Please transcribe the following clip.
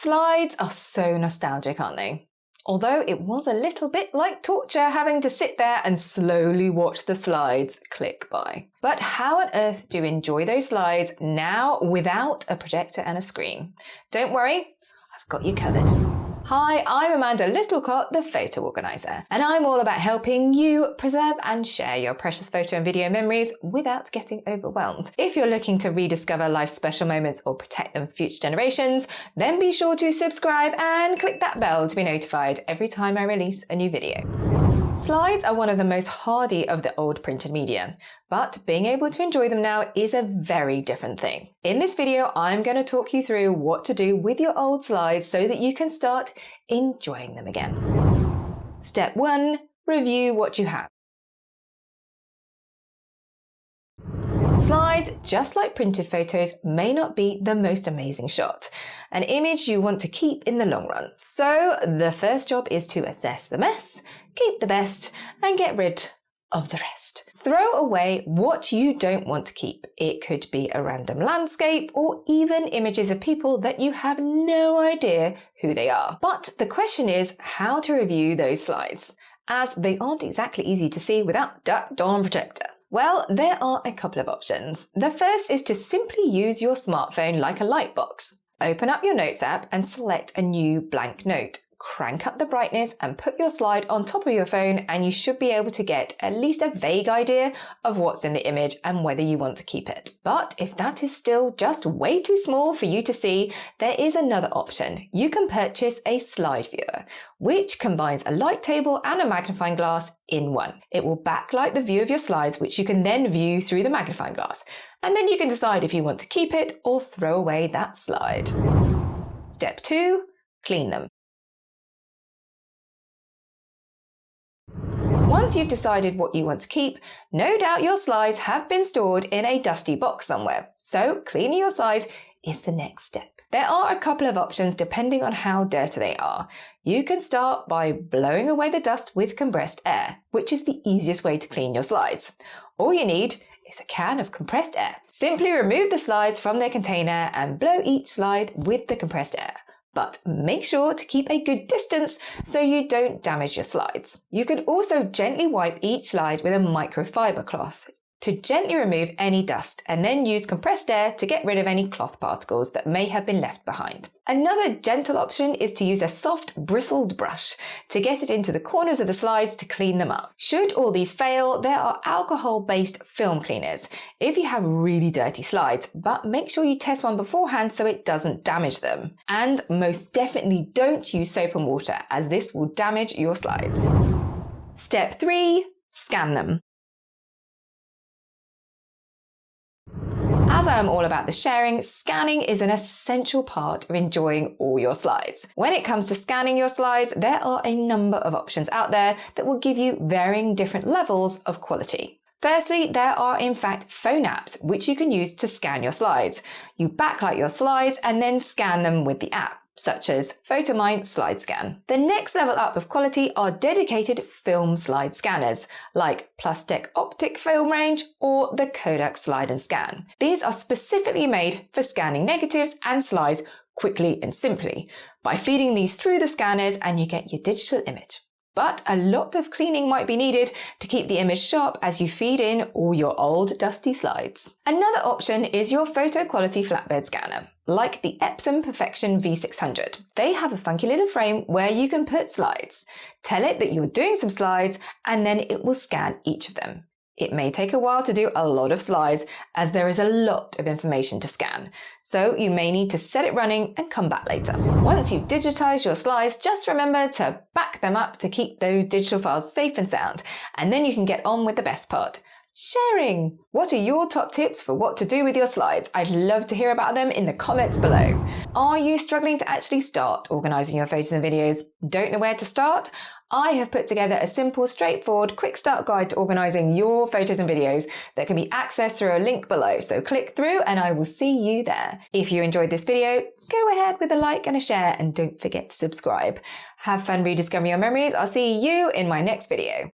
Slides are so nostalgic, aren't they? Although it was a little bit like torture having to sit there and slowly watch the slides click by. But how on earth do you enjoy those slides now without a projector and a screen? Don't worry, I've got you covered. Hi, I'm Amanda Littlecott, the photo organizer, and I'm all about helping you preserve and share your precious photo and video memories without getting overwhelmed. If you're looking to rediscover life's special moments or protect them for future generations, then be sure to subscribe and click that bell to be notified every time I release a new video. Slides are one of the most hardy of the old printed media, but being able to enjoy them now is a very different thing. In this video, I'm going to talk you through what to do with your old slides so that you can start enjoying them again. Step 1. Review what you have. Slides, just like printed photos, may not be the most amazing shot, an image you want to keep in the long run. So the first job is to assess the mess, keep the best, and get rid of the rest. Throw away what you don't want to keep. It could be a random landscape or even images of people that you have no idea who they are. But the question is how to review those slides, as they aren't exactly easy to see without that darn projector. Well, there are a couple of options. The first is to simply use your smartphone like a lightbox. Open up your Notes app and select a new blank note. Crank up the brightness and put your slide on top of your phone and you should be able to get at least a vague idea of what's in the image and whether you want to keep it. But if that is still just way too small for you to see, there is another option. You can purchase a slide viewer, which combines a light table and a magnifying glass in one. It will backlight the view of your slides, which you can then view through the magnifying glass. And then you can decide if you want to keep it or throw away that slide. Step 2. Clean them. Once you've decided what you want to keep, no doubt your slides have been stored in a dusty box somewhere. So cleaning your slides is the next step. There are a couple of options depending on how dirty they are. You can start by blowing away the dust with compressed air, which is the easiest way to clean your slides. All you need is a can of compressed air. Simply remove the slides from their container and blow each slide with the compressed air. But make sure to keep a good distance so you don't damage your slides. You can also gently wipe each slide with a microfiber cloth to gently remove any dust and then use compressed air to get rid of any cloth particles that may have been left behind. Another gentle option is to use a soft bristled brush to get it into the corners of the slides to clean them up. Should all these fail, there are alcohol-based film cleaners if you have really dirty slides, but make sure you test one beforehand so it doesn't damage them. And most definitely don't use soap and water, as this will damage your slides. Step 3. Scan them. As I am all about the sharing, scanning is an essential part of enjoying all your slides. When it comes to scanning your slides, there are a number of options out there that will give you varying different levels of quality. Firstly, there are in fact phone apps which you can use to scan your slides. You backlight your slides and then scan them with the app, such as PhotoMine Slide Scan. The next level up of quality are dedicated film slide scanners, like Plustek Optic Film Range or the Kodak Slide and Scan. These are specifically made for scanning negatives and slides quickly and simply. By feeding these through the scanners and you get your digital image. But a lot of cleaning might be needed to keep the image sharp as you feed in all your old dusty slides. Another option is your photo quality flatbed scanner, like the Epson Perfection V600. They have a funky little frame where you can put slides. Tell it that you're doing some slides and then it will scan each of them. It may take a while to do a lot of slides as there is a lot of information to scan, so you may need to set it running and come back later. Once you've digitized your slides, just remember to back them up to keep those digital files safe and sound, and then you can get on with the best part. Sharing! What are your top tips for what to do with your slides? I'd love to hear about them in the comments below. Are you struggling to actually start organizing your photos and videos? Don't know where to start? I have put together a simple, straightforward, quick start guide to organizing your photos and videos that can be accessed through a link below. So click through and I will see you there. If you enjoyed this video, go ahead with a like and a share and don't forget to subscribe. Have fun rediscovering your memories. I'll see you in my next video.